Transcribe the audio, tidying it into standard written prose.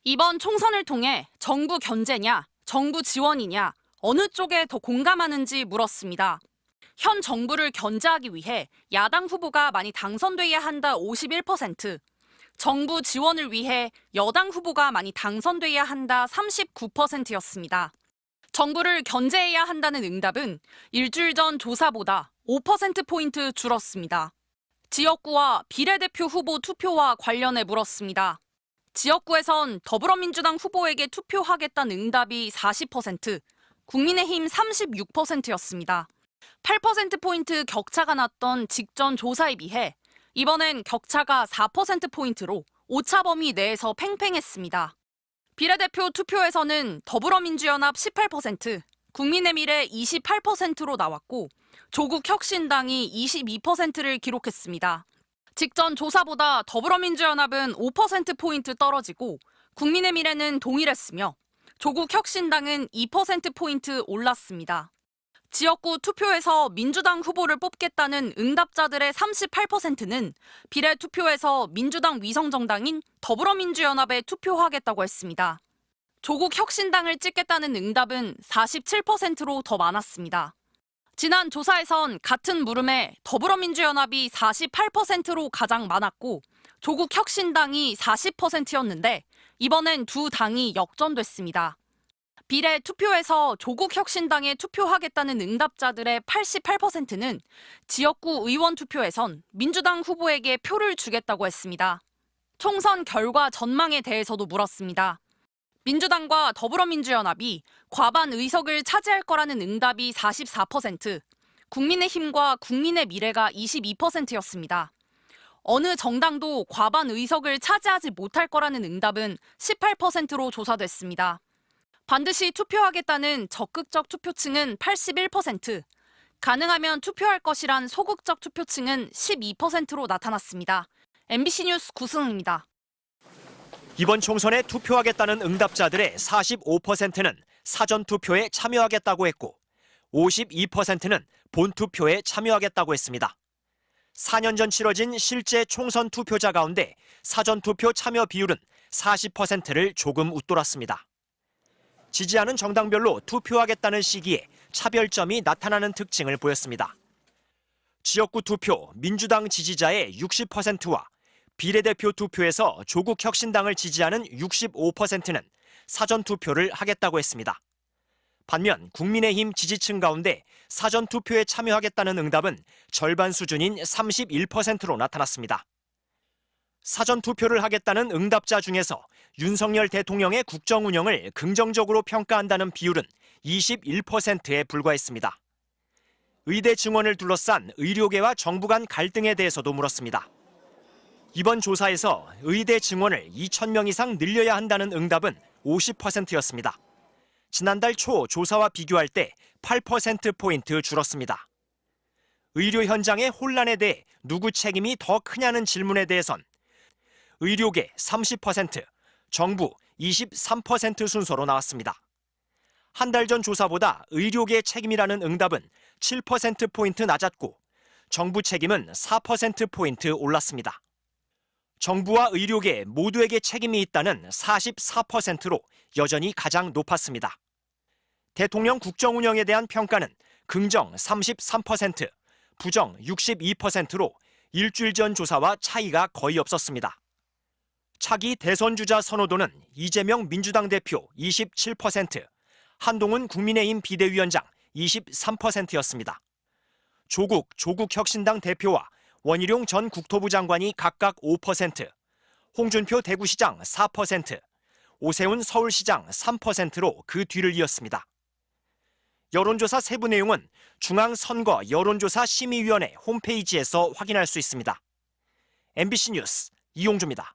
이번 총선을 통해 정부 견제냐, 정부 지원이냐, 어느 쪽에 더 공감하는지 물었습니다. 현 정부를 견제하기 위해 야당 후보가 많이 당선돼야 한다 51%, 정부 지원을 위해 여당 후보가 많이 당선돼야 한다 39%였습니다. 정부를 견제해야 한다는 응답은 일주일 전 조사보다 5%포인트 줄었습니다. 지역구와 비례대표 후보 투표와 관련해 물었습니다. 지역구에선 더불어민주당 후보에게 투표하겠다는 응답이 40%, 국민의힘 36%였습니다. 8%포인트 격차가 났던 직전 조사에 비해 이번엔 격차가 4%포인트로 오차 범위 내에서 팽팽했습니다. 비례대표 투표에서는 더불어민주연합 18%, 국민의미래 28%로 나왔고 조국 혁신당이 22%를 기록했습니다. 직전 조사보다 더불어민주연합은 5%포인트 떨어지고 국민의미래는 동일했으며 조국 혁신당은 2%포인트 올랐습니다. 지역구 투표에서 민주당 후보를 뽑겠다는 응답자들의 38%는 비례 투표에서 민주당 위성정당인 더불어민주연합에 투표하겠다고 했습니다. 조국 혁신당을 찍겠다는 응답은 47%로 더 많았습니다. 지난 조사에선 같은 물음에 더불어민주연합이 48%로 가장 많았고 조국 혁신당이 40%였는데 이번엔 두 당이 역전됐습니다. 비례 투표에서 조국 혁신당에 투표하겠다는 응답자들의 88%는 지역구 의원 투표에선 민주당 후보에게 표를 주겠다고 했습니다. 총선 결과 전망에 대해서도 물었습니다. 민주당과 더불어민주연합이 과반 의석을 차지할 거라는 응답이 44%, 국민의힘과 국민의미래가 22%였습니다. 어느 정당도 과반 의석을 차지하지 못할 거라는 응답은 18%로 조사됐습니다. 반드시 투표하겠다는 적극적 투표층은 81%, 가능하면 투표할 것이란 소극적 투표층은 12%로 나타났습니다. MBC 뉴스 구승우입니다. 이번 총선에 투표하겠다는 응답자들의 45%는 사전투표에 참여하겠다고 했고 52%는 본투표에 참여하겠다고 했습니다. 4년 전 치러진 실제 총선 투표자 가운데 사전투표 참여 비율은 40%를 조금 웃돌았습니다. 지지하는 정당별로 투표하겠다는 시기에 차별점이 나타나는 특징을 보였습니다. 지역구 투표 민주당 지지자의 60%와 비례대표 투표에서 조국 혁신당을 지지하는 65%는 사전투표를 하겠다고 했습니다. 반면 국민의힘 지지층 가운데 사전투표에 참여하겠다는 응답은 절반 수준인 31%로 나타났습니다. 사전투표를 하겠다는 응답자 중에서 윤석열 대통령의 국정 운영을 긍정적으로 평가한다는 비율은 21%에 불과했습니다. 의대 증원을 둘러싼 의료계와 정부 간 갈등에 대해서도 물었습니다. 이번 조사에서 의대 증원을 2,000명 이상 늘려야 한다는 응답은 50%였습니다. 지난달 초 조사와 비교할 때 8%포인트 줄었습니다. 의료 현장의 혼란에 대해 누구 책임이 더 크냐는 질문에 대해선 의료계 30%, 정부 23% 순서로 나왔습니다. 한 달 전 조사보다 의료계 책임이라는 응답은 7%포인트 낮았고 정부 책임은 4%포인트 올랐습니다. 정부와 의료계 모두에게 책임이 있다는 44%로 여전히 가장 높았습니다. 대통령 국정 운영에 대한 평가는 긍정 33%, 부정 62%로 일주일 전 조사와 차이가 거의 없었습니다. 차기 대선 주자 선호도는 이재명 민주당 대표 27%, 한동훈 국민의힘 비대위원장 23%였습니다. 조국 혁신당 대표와 원희룡 전 국토부 장관이 각각 5%, 홍준표 대구시장 4%, 오세훈 서울시장 3%로 그 뒤를 이었습니다. 여론조사 세부 내용은 중앙선거 여론조사 심의위원회 홈페이지에서 확인할 수 있습니다. MBC 뉴스 이용주입니다.